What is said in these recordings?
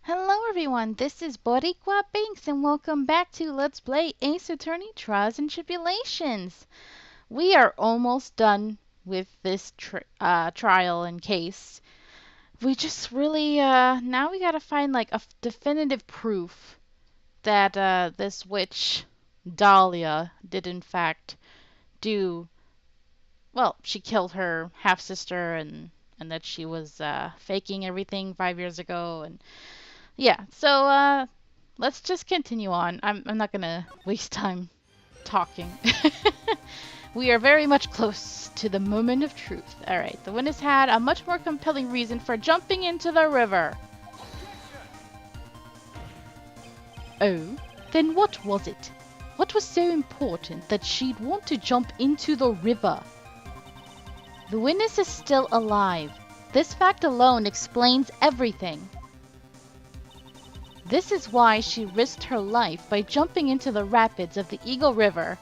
Hello everyone, this is Boricua Binks and welcome back to Let's Play Ace Attorney Trials and Tribulations. We are almost done with this trial and case. We just really, now we gotta find like a definitive proof that this witch, Dahlia, did in fact do, well, she killed her half-sister and that she was faking everything 5 years ago and yeah, so let's just continue on. I'm not gonna waste time talking. We are very much close to the moment of truth. Alright, the witness had a much more compelling reason for jumping into the river. Oh, then what was it? What was so important that she'd want to jump into the river? The witness is still alive. This fact alone explains everything. This is why she risked her life by jumping into the rapids of the Eagle River.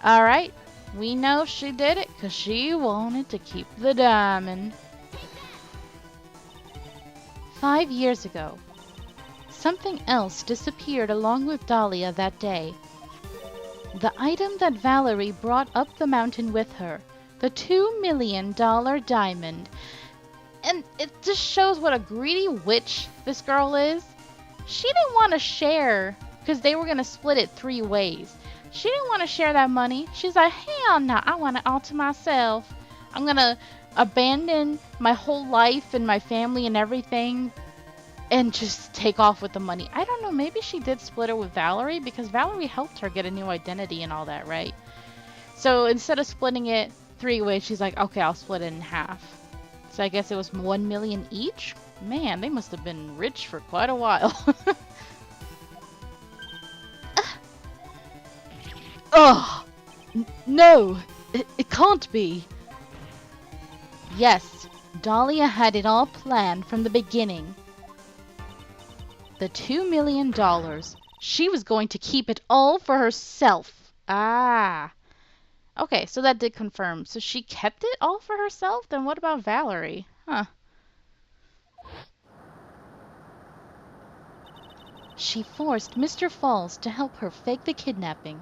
Alright, we know she did it because she wanted to keep the diamond. 5 years ago, something else disappeared along with Dahlia that day. The item that Valerie brought up the mountain with her, the $2 million diamond. And it just shows what a greedy witch this girl is. She didn't want to share because they were going to split it 3 ways. She didn't want to share that money. She's like, hell no, I want it all to myself. I'm going to abandon my whole life and my family and everything and just take off with the money. I don't know, maybe she did split it with Valerie because Valerie helped her get a new identity and all that, right? So instead of splitting it 3 ways, she's like, okay, I'll split it in half. So I guess it was 1 million each? Man, they must have been rich for quite a while. Ugh! No! It can't be! Yes, Dahlia had it all planned from the beginning. The $2 million. She was going to keep it all for herself. Ah. Okay, so that did confirm. So she kept it all for herself? Then what about Valerie? Huh. She forced Mr. Falls to help her fake the kidnapping.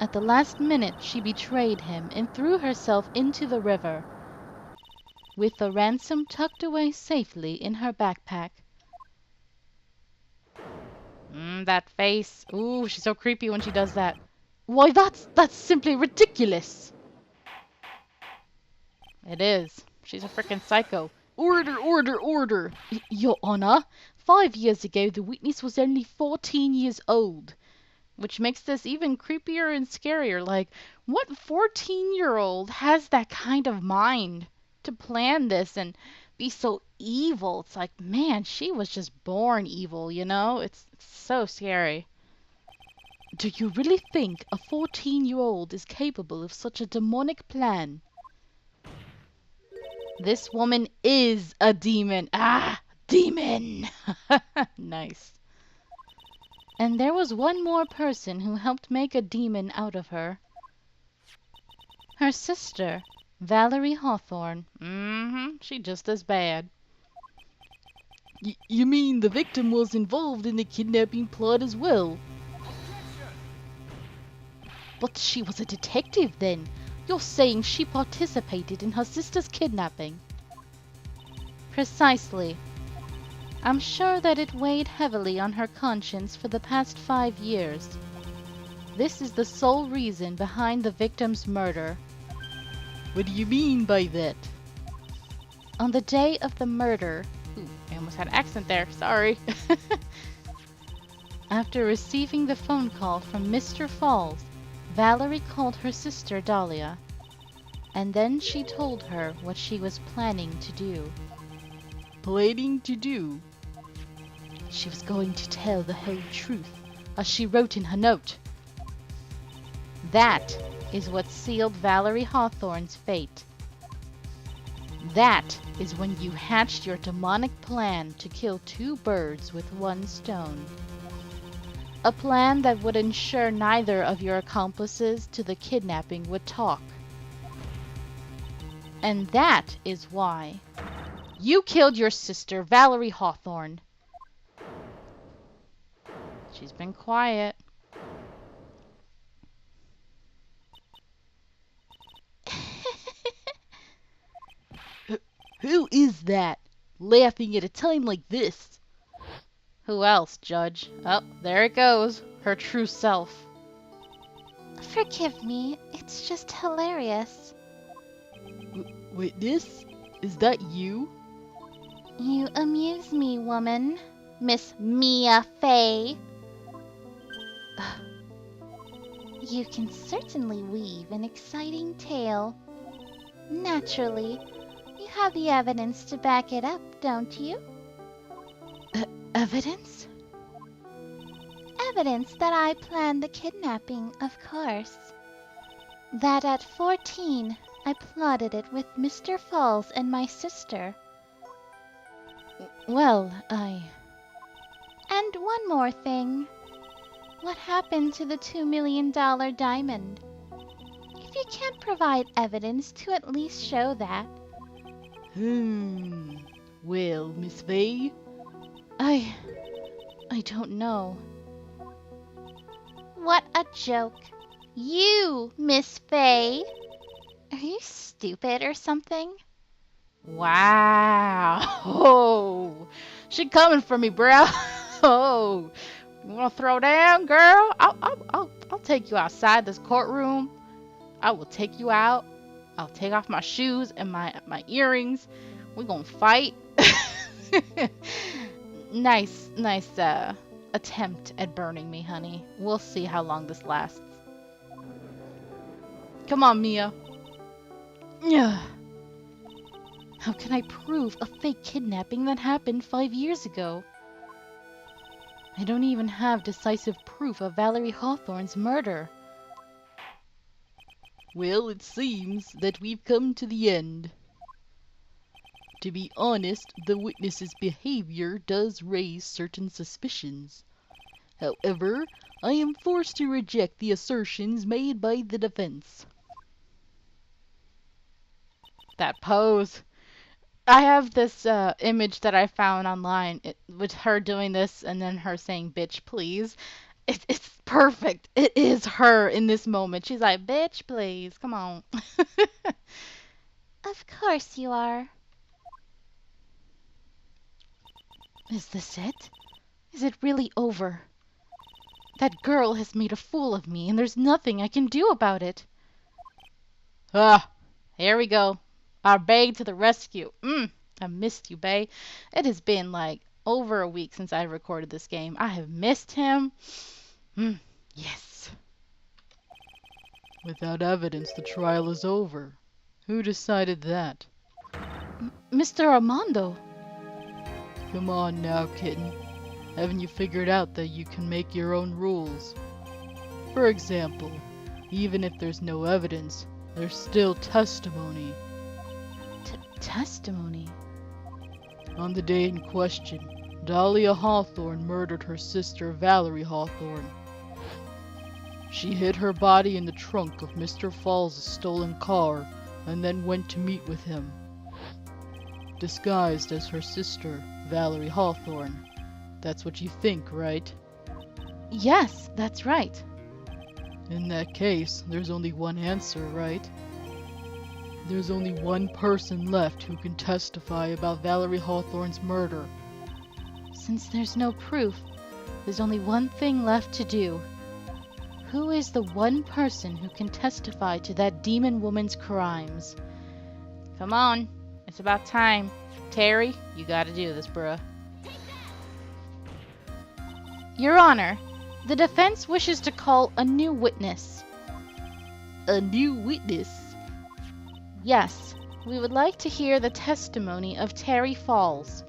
At the last minute, she betrayed him and threw herself into the river, with the ransom tucked away safely in her backpack. That face. Ooh, she's so creepy when she does that. Why, that's simply ridiculous! It is. She's a freaking psycho. Order, order, order! Your Honor, 5 years ago the witness was only 14 years old. Which makes this even creepier and scarier. Like, what 14-year-old has that kind of mind to plan this and be so evil? It's like, man, she was just born evil, you know? It's so scary. Do you really think a 14-year-old is capable of such a demonic plan? This woman is a demon. Ah, demon! Nice. And there was one more person who helped make a demon out of her. Her sister, Valerie Hawthorne. She just as bad. You mean the victim was involved in the kidnapping plot as well? But she was a detective then. You're saying she participated in her sister's kidnapping? Precisely. I'm sure that it weighed heavily on her conscience for the past 5 years. This is the sole reason behind the victim's murder. What do you mean by that? On the day of the murder... Ooh, I almost had an accent there, sorry. After receiving the phone call from Mr. Falls, Valerie called her sister Dahlia. And then she told her what she was planning to do. Planning to do? She was going to tell the whole truth, as she wrote in her note. That is what sealed Valerie Hawthorne's fate. That is when you hatched your demonic plan to kill 2 birds with 1 stone. A plan that would ensure neither of your accomplices to the kidnapping would talk. And that is why. You killed your sister, Valerie Hawthorne. She's been quiet. Who is that? Laughing at a time like this? Who else, Judge? Oh, there it goes. Her true self. Forgive me, it's just hilarious. Witness? Is that you? You amuse me, woman. Miss Mia Fey. You can certainly weave an exciting tale. Naturally, you have the evidence to back it up, don't you? Evidence? Evidence that I planned the kidnapping, of course. That at 14, I plotted it with Mr. Falls and my sister. Well, And one more thing. What happened to the $2 million diamond? If you can't provide evidence to at least show that. Well, Miss Fey, I don't know. What a joke. You, Miss Fey. Are you stupid or something? Wow. Oh, she coming for me, bro. Oh, you wanna throw down, girl? I'll take you outside this courtroom. I will take you out. I'll take off my shoes and my earrings. We're gonna fight. Nice attempt at burning me, honey. We'll see how long this lasts. Come on, Mia. Yeah. How can I prove a fake kidnapping that happened 5 years ago? I don't even have decisive proof of Valerie Hawthorne's murder. Well, it seems that we've come to the end. To be honest, the witness's behavior does raise certain suspicions. However, I am forced to reject the assertions made by the defense. That pose. I have this image that I found online with her doing this and then her saying, "Bitch, please." It's perfect. It is her in this moment. She's like, "Bitch, please. Come on." Of course you are. Is this it? Is it really over? That girl has made a fool of me, and there's nothing I can do about it. Ah, here we go. Our Bay to the rescue. I missed you, Bay. It has been like over a week since I recorded this game. I have missed him. Yes. Without evidence, the trial is over. Who decided that? Mr. Armando. Come on now, kitten. Haven't you figured out that you can make your own rules? For example, even if there's no evidence, there's still testimony. Testimony? On the day in question, Dahlia Hawthorne murdered her sister Valerie Hawthorne. She hid her body in the trunk of Mr. Falls' stolen car and then went to meet with him. Disguised as her sister, Valerie Hawthorne. That's what you think, right? Yes, that's right. In that case, there's only one answer, right? There's only one person left who can testify about Valerie Hawthorne's murder. Since there's no proof, there's only one thing left to do. Who is the one person who can testify to that demon woman's crimes? Come on, it's about time. Terry, you gotta do this, bruh. Your Honor, the defense wishes to call a new witness. A new witness? Yes, we would like to hear the testimony of Terry Falls.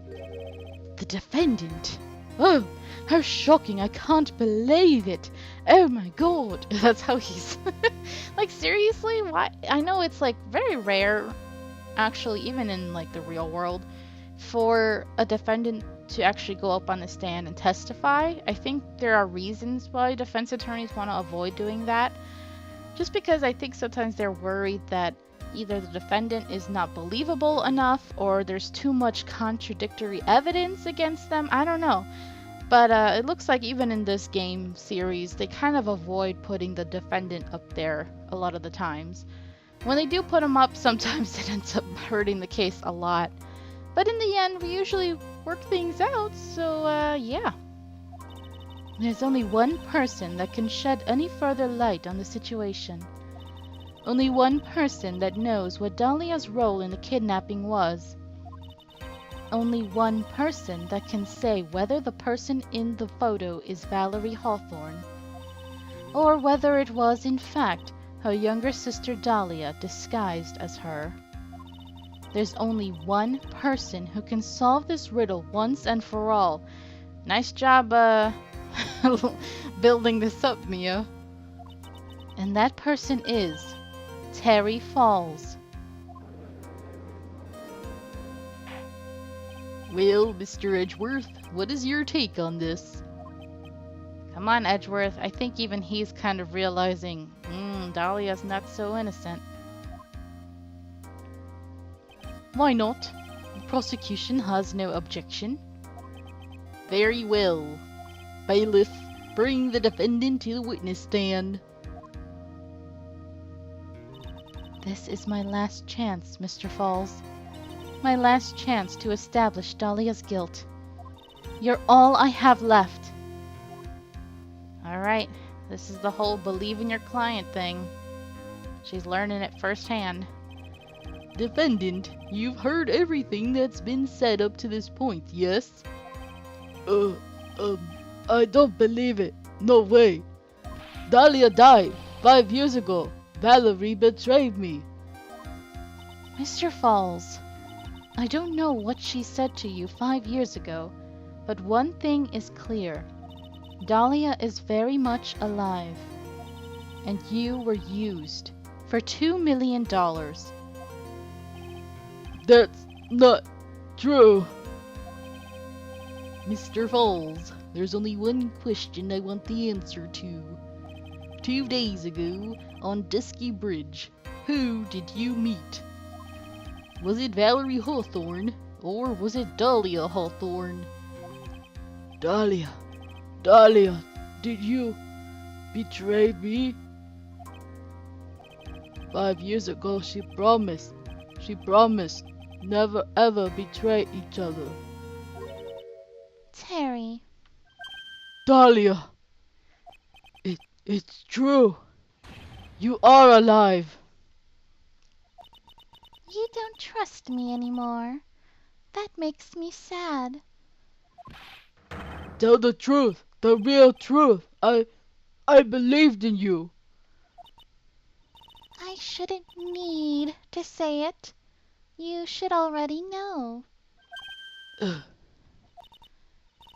The defendant? Oh, how shocking, I can't believe it. Oh my god. That's how he's... Like, seriously? Why? I know it's, like, very rare, actually, even in, like, the real world, for a defendant to actually go up on the stand and testify. I think there are reasons why defense attorneys want to avoid doing that. Just because I think sometimes they're worried that Either the defendant is not believable enough or there's too much contradictory evidence against them. I don't know. But it looks like even in this game series, they kind of avoid putting the defendant up there a lot of the times. When they do put him up, sometimes it ends up hurting the case a lot. But in the end, we usually work things out, so yeah. There's only one person that can shed any further light on the situation. Only one person that knows what Dahlia's role in the kidnapping was. Only one person that can say whether the person in the photo is Valerie Hawthorne, or whether it was in fact her younger sister Dahlia disguised as her. There's only one person who can solve this riddle once and for all. Nice job, building this up, Mia. And that person is Terry Falls. Well, Mr. Edgeworth, what is your take on this? Come on, Edgeworth. I think even he's kind of realizing, Dahlia's not so innocent. Why not? The prosecution has no objection. Very well. Bailiff, bring the defendant to the witness stand. This is my last chance, Mr. Falls. My last chance to establish Dahlia's guilt. You're all I have left. Alright, this is the whole believe in your client thing. She's learning it firsthand. Defendant, you've heard everything that's been said up to this point, yes? I don't believe it. No way. Dahlia died 5 years ago. Valerie betrayed me. Mr. Falls, I don't know what she said to you 5 years ago, but one thing is clear. Dahlia is very much alive, and you were used for $2 million. That's not true. Mr. Falls, there's only one question I want the answer to. 2 days ago, on Dusky Bridge, who did you meet? Was it Valerie Hawthorne, or was it Dahlia Hawthorne? Dahlia, did you betray me? 5 years ago she promised never ever betray each other. Terry. Dahlia, it's true. You are alive. You don't trust me anymore. That makes me sad. Tell the truth, the real truth. I believed in you. I shouldn't need to say it. You should already know.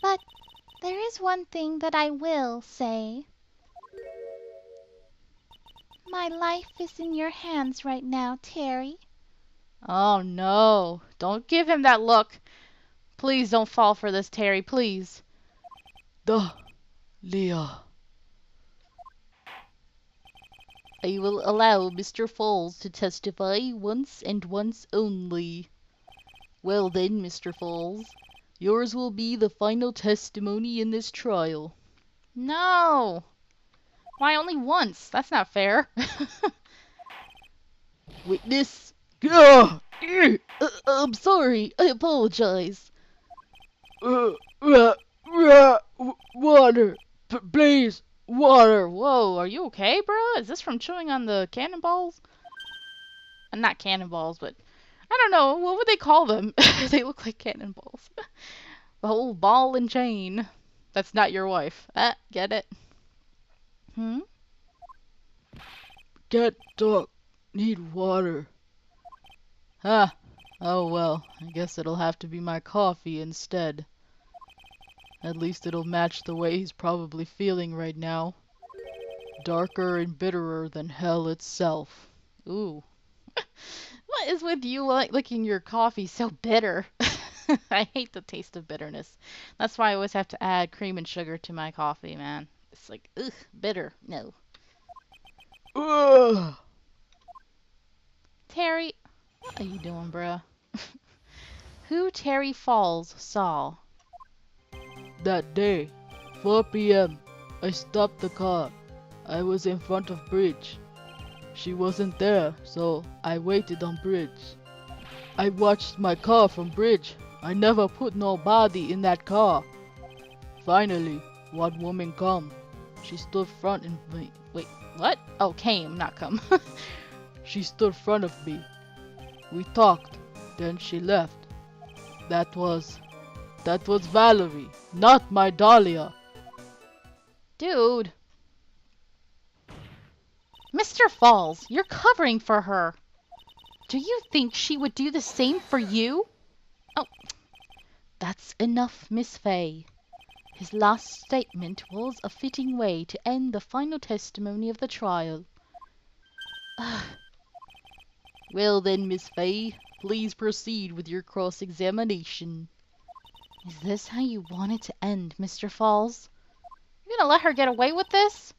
But there is one thing that I will say. My life is in your hands right now, Terry. Oh no, don't give him that look. Please don't fall for this, Terry, please. Dahlia. I will allow Mr. Falls to testify once and once only. Well then, Mr. Falls, yours will be the final testimony in this trial. No! Why only once? That's not fair. Witness. I'm sorry. I apologize. Water. Please. Water. Whoa, are you okay, bro? Is this from chewing on the cannonballs? Not cannonballs, but I don't know. What would they call them? They look like cannonballs. The whole ball and chain. That's not your wife. Get it? Get dog. Need water. Oh well, I guess it'll have to be my coffee instead. At least it'll match the way he's probably feeling right now. Darker and bitterer than hell itself. Ooh. What is with you licking your coffee so bitter? I hate the taste of bitterness. That's why I always have to add cream and sugar to my coffee, man. It's like, bitter. No. Ugh. Terry... What are you doing, bruh? Who Terry Falls saw. That day, 4 p.m., I stopped the car. I was in front of Bridge. She wasn't there, so I waited on Bridge. I watched my car from Bridge. I never put nobody in that car. Finally, one woman come. She stood front of me. Wait, what? Oh, came, not come. She stood front of me. We talked. Then she left. That was Valerie, not my Dahlia. Dude. Mr. Falls, you're covering for her. Do you think she would do the same for you? Oh, that's enough, Miss Fay. His last statement was a fitting way to end the final testimony of the trial. Well then, Miss Fay, please proceed with your cross-examination. Is this how you want it to end, Mr. Falls? You're gonna let her get away with this?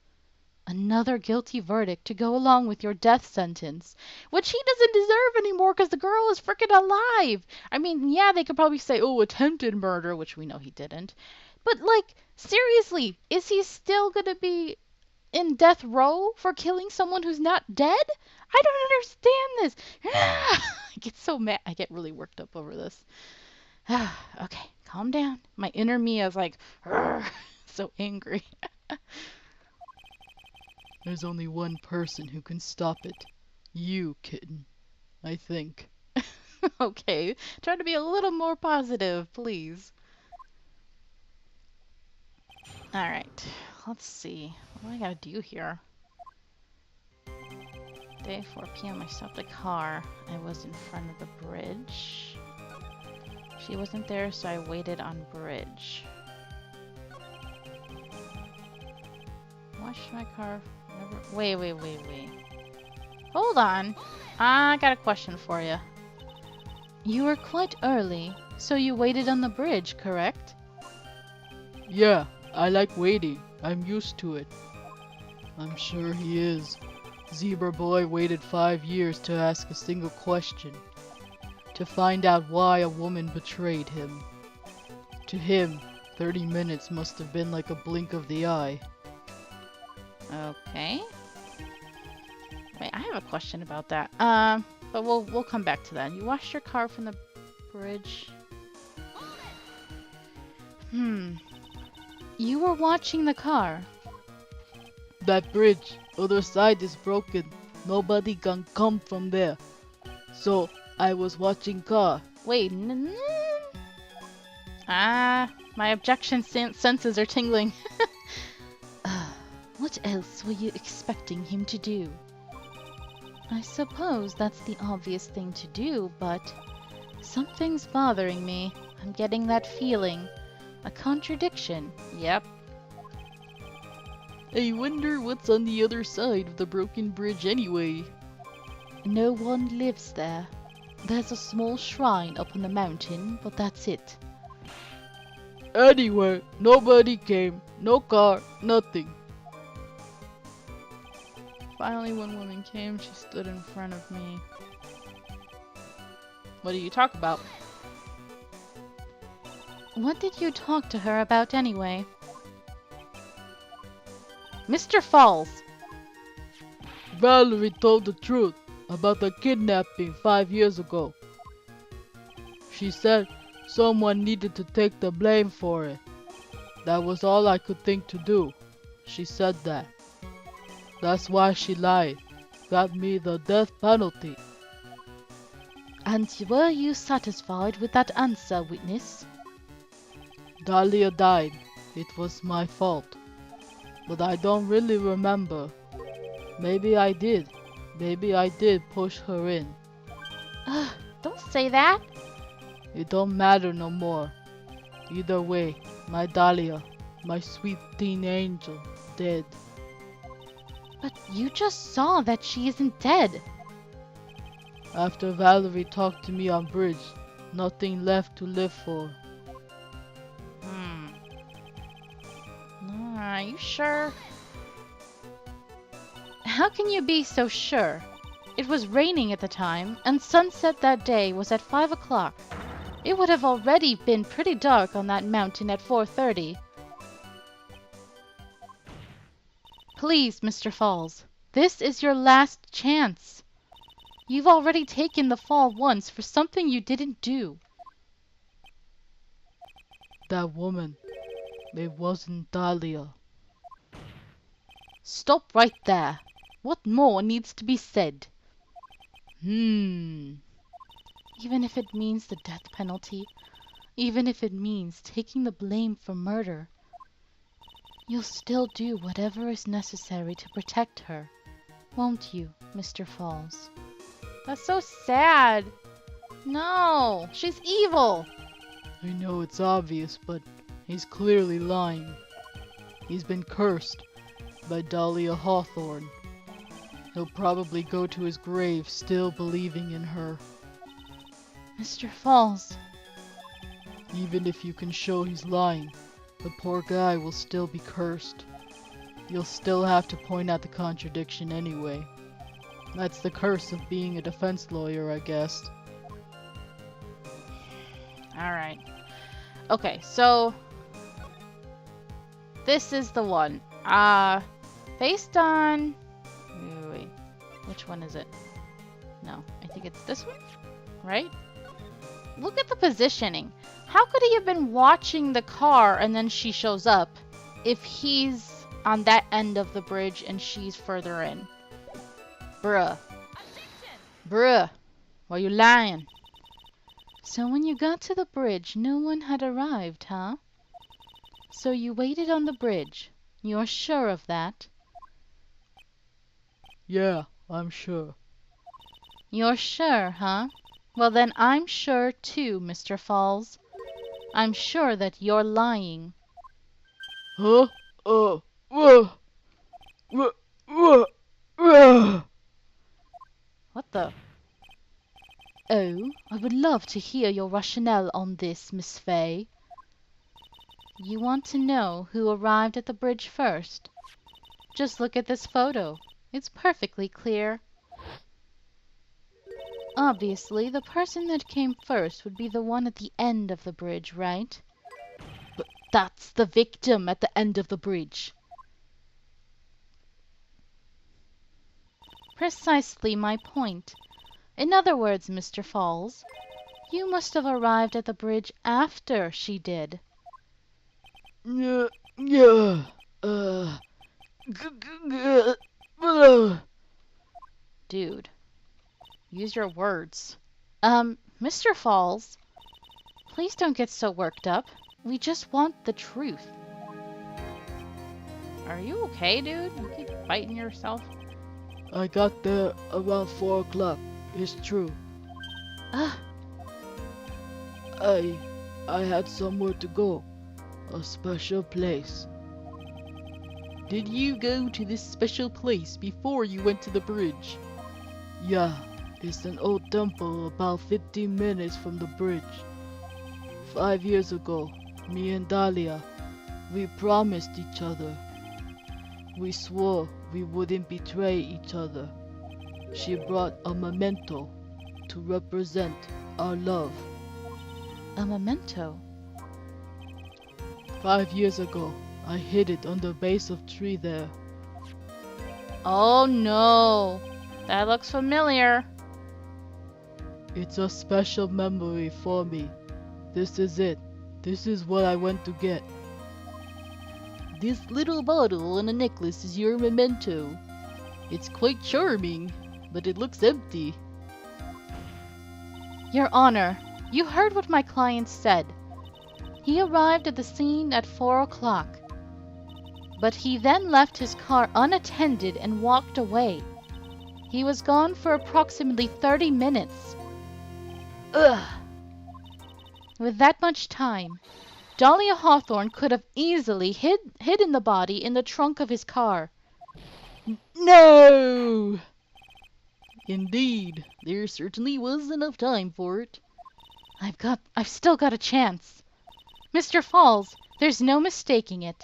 Another guilty verdict to go along with your death sentence, which he doesn't deserve anymore because the girl is freaking alive. I mean, yeah, they could probably say, oh, attempted murder, which we know he didn't. But, like, seriously, is he still gonna be in death row for killing someone who's not dead? I don't understand this. I get so mad. I get really worked up over this. Okay, calm down. My inner me is like, so angry. There's only one person who can stop it. You, kitten. I think. Okay, try to be a little more positive, please. Alright, let's see. What do I gotta do here? Day 4 p.m. I stopped the car. I was in front of the bridge. She wasn't there, so I waited on bridge. Washed my car. Wait. Hold on. I got a question for you. You were quite early, so you waited on the bridge, correct? Yeah, I like waiting. I'm used to it. I'm sure he is. Zebra Boy waited 5 years to ask a single question. To find out why a woman betrayed him. To him, 30 minutes must have been like a blink of the eye. Okay. Wait, I have a question about that. But we'll come back to that. You washed your car from the bridge. You were watching the car. That bridge, other side is broken. Nobody can come from there. So, I was watching car. Wait, my objection senses are tingling. What else were you expecting him to do? I suppose that's the obvious thing to do, but something's bothering me. I'm getting that feeling. A contradiction. Yep. I wonder what's on the other side of the broken bridge anyway. No one lives there. There's a small shrine up on the mountain, but that's it. Anyway, nobody came. No car, nothing. Finally, one woman came. She stood in front of me. What do you talk about? What did you talk to her about anyway? Mr. Falls! Valerie told the truth about the kidnapping 5 years ago. She said someone needed to take the blame for it. That was all I could think to do. She said that. That's why she lied. Got me the death penalty. And were you satisfied with that answer, witness? Dahlia died. It was my fault. But I don't really remember. Maybe I did. Maybe I did push her in. Don't say that. It don't matter no more. Either way, my Dahlia, my sweet teen angel, dead. But you just saw that she isn't dead. After Valerie talked to me on bridge, nothing left to live for. Are you sure? How can you be so sure? It was raining at the time, and sunset that day was at 5 o'clock. It would have already been pretty dark on that mountain at 4:30. Please, Mr. Falls, this is your last chance. You've already taken the fall once for something you didn't do. That woman, it wasn't Dahlia. Stop right there. What more needs to be said? Even if it means the death penalty, even if it means taking the blame for murder, you'll still do whatever is necessary to protect her, won't you, Mr. Falls? That's so sad. No, she's evil. I know it's obvious, but he's clearly lying. He's been cursed by Dahlia Hawthorne. He'll probably go to his grave still believing in her. Mr. Falls. Even if you can show he's lying, the poor guy will still be cursed. You'll still have to point out the contradiction anyway. That's the curse of being a defense lawyer, I guess. Alright. Okay, so this is the one. Based on... Wait. Which one is it? No, I think it's this one, right? Look at the positioning. How could he have been watching the car and then she shows up if he's on that end of the bridge and she's further in? Bruh. Bruh. Why you lying? So when you got to the bridge, no one had arrived, huh? So you waited on the bridge. You're sure of that? Yeah, I'm sure. You're sure, huh? Well then I'm sure too, Mr. Falls. I'm sure that you're lying. Huh? Whoa. What the? Oh, I would love to hear your rationale on this, Miss Fay. You want to know who arrived at the bridge first? Just look at this photo. It's perfectly clear. Obviously, the person that came first would be the one at the end of the bridge, right? But that's the victim at the end of the bridge. Precisely my point. In other words, Mr. Falls, you must have arrived at the bridge after she did. Yeah. Dude, use your words. Mr. Falls, please don't get so worked up. We just want the truth. Are you okay, dude? You keep biting yourself. I got there around 4 o'clock. It's true. Ugh. I had somewhere to go. A special place. Did you go to this special place before you went to the bridge? Yeah, it's an old temple about 15 minutes from the bridge. 5 years ago, me and Dahlia, we promised each other. We swore we wouldn't betray each other. She brought a memento to represent our love. A memento? 5 years ago, I hid it on the base of tree there. Oh no, that looks familiar. It's a special memory for me. This is it. This is what I went to get. This little bottle and a necklace is your memento. It's quite charming, but it looks empty. Your Honor, you heard what my client said. He arrived at the scene at 4 o'clock. But he then left his car unattended and walked away. He was gone for approximately 30 minutes. Ugh. With that much time, Dahlia Hawthorne could have easily hidden the body in the trunk of his car. No! Indeed, there certainly was enough time for it. I've still got a chance. Mr. Falls, there's no mistaking it.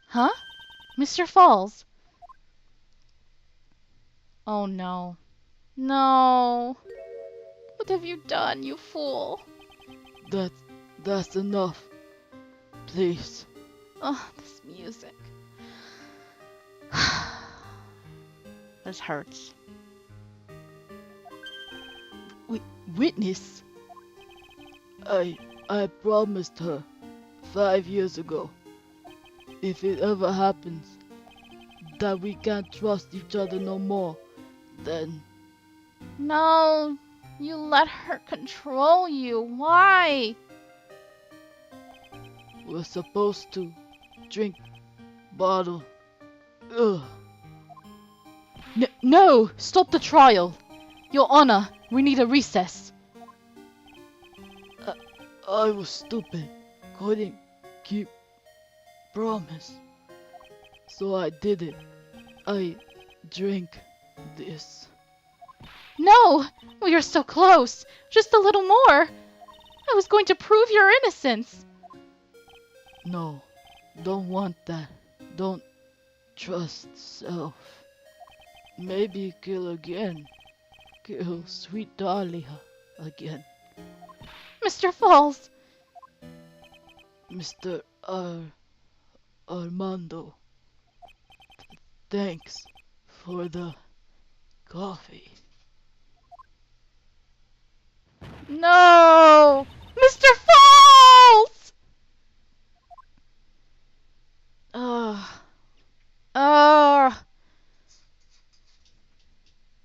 Huh? Mr. Falls. Oh no. No. What have you done, you fool? That, that's enough. Please. Oh, this music. This hurts. Witness. I promised her 5 years ago, if it ever happens that we can't trust each other no more, then No, you let her control you. Why? we're supposed to drink bottle. Ugh. No! Stop the trial! Your Honor, we need a recess. I was stupid. Couldn't keep promise. So I did it. I drank this. No! We are so close! Just a little more! I was going to prove your innocence! No, don't want that. Don't trust self. Maybe kill again. Kill sweet Dahlia again. Mr. Falls! Mr. Armando. Thanks for the coffee. No! Mr. Falls!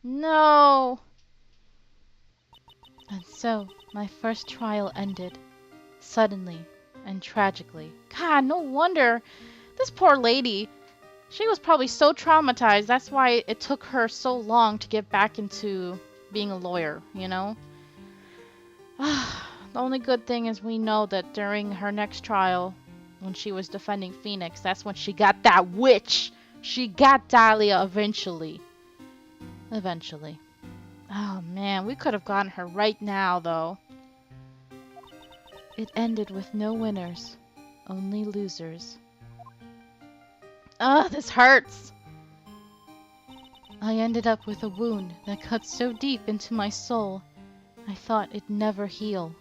No. And so, my first trial ended. Suddenly and tragically. God, no wonder. This poor lady. She was probably so traumatized. That's why it took her so long to get back into being a lawyer, you know? The only good thing is we know that during her next trial, when she was defending Phoenix, that's when she got that witch. She got Dahlia eventually. Eventually. Oh man, we could have gotten her right now, though. It ended with no winners, only losers. Ugh, this hurts! I ended up with a wound that cut so deep into my soul, I thought it'd never heal.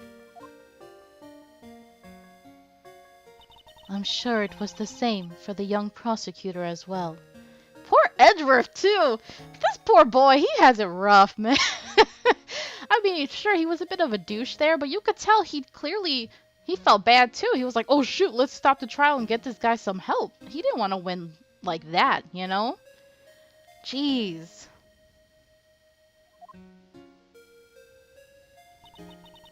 I'm sure it was the same for the young prosecutor as well. Poor Edgeworth, too! This poor boy, he has it rough, man. I mean, sure, he was a bit of a douche there, but you could tell he felt bad, too. He was like, oh, shoot, let's stop the trial and get this guy some help. He didn't want to win like that, you know? Jeez.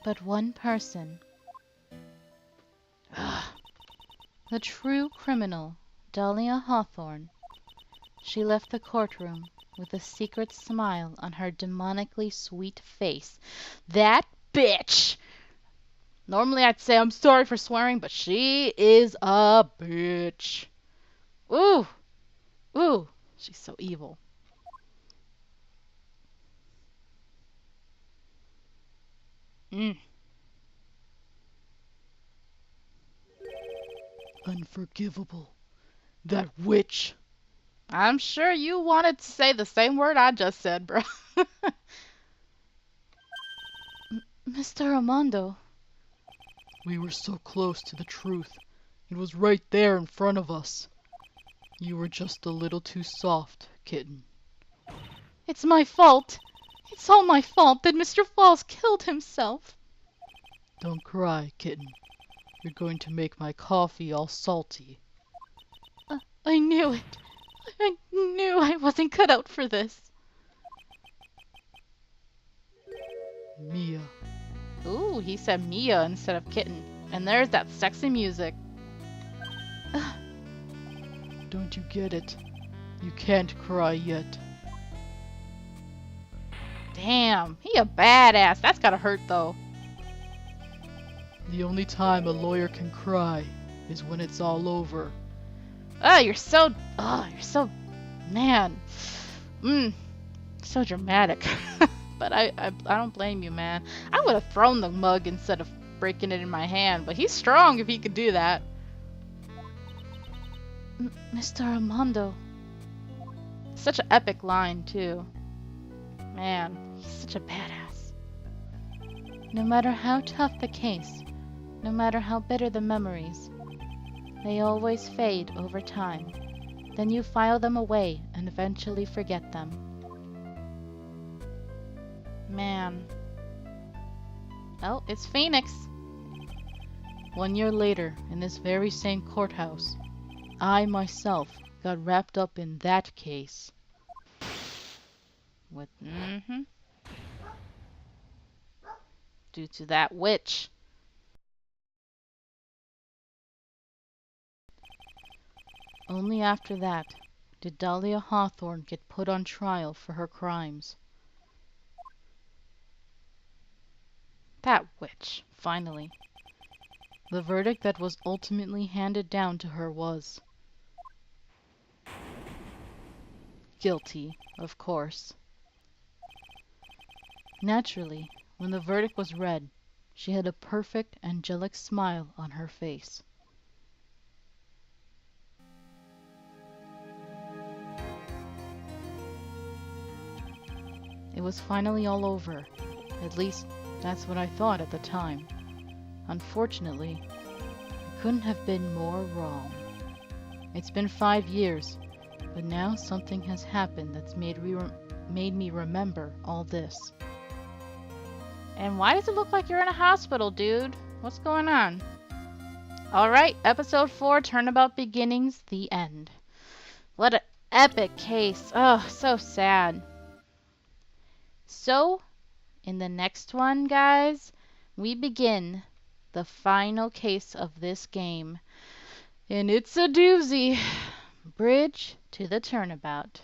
But one person. The true criminal, Dahlia Hawthorne. She left the courtroom with a secret smile on her demonically sweet face. That bitch! Normally I'd say I'm sorry for swearing, but she is a bitch. Ooh! Ooh! She's so evil. Unforgivable. That witch. I'm sure you wanted to say the same word I just said, bro. Mr. Armando. We were so close to the truth. It was right there in front of us. You were just a little too soft, kitten. It's my fault. It's all my fault that Mr. Falls killed himself. Don't cry, kitten. You're going to make my coffee all salty. I knew it. I knew I wasn't cut out for this. Mia. Ooh, he said Mia instead of kitten. And there's that sexy music. Don't you get it? You can't cry yet. Damn, he a badass. That's gotta hurt though. The only time a lawyer can cry is when it's all over. You're so, man. So dramatic. But I don't blame you, man. I would have thrown the mug instead of breaking it in my hand, but he's strong if he could do that. Mr. Armando. Such an epic line, too. Man, he's such a badass. No matter how tough the case, no matter how bitter the memories, they always fade over time. Then you file them away and eventually forget them. Man. Oh, it's Phoenix. 1 year later, in this very same courthouse, I myself got wrapped up in that case. With, due to that witch. Only after that did Dahlia Hawthorne get put on trial for her crimes. That witch, finally. The verdict that was ultimately handed down to her was guilty, of course. Naturally, when the verdict was read, she had a perfect angelic smile on her face. It was finally all over. At least, that's what I thought at the time. Unfortunately, I couldn't have been more wrong. It's been 5 years, but now something has happened that's made me remember all this. And why does it look like you're in a hospital, dude? What's going on? Alright, episode 4, Turnabout Beginnings, the end. What an epic case. Oh, so sad. So, in the next one, guys, we begin the final case of this game. And it's a doozy. Bridge to the Turnabout.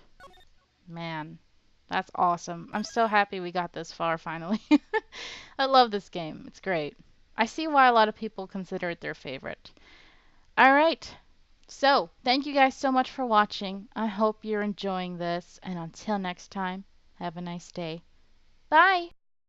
Man, that's awesome. I'm so happy we got this far finally. I love this game. It's great. I see why a lot of people consider it their favorite. Alright, so thank you guys so much for watching. I hope you're enjoying this, and until next time, have a nice day. Bye!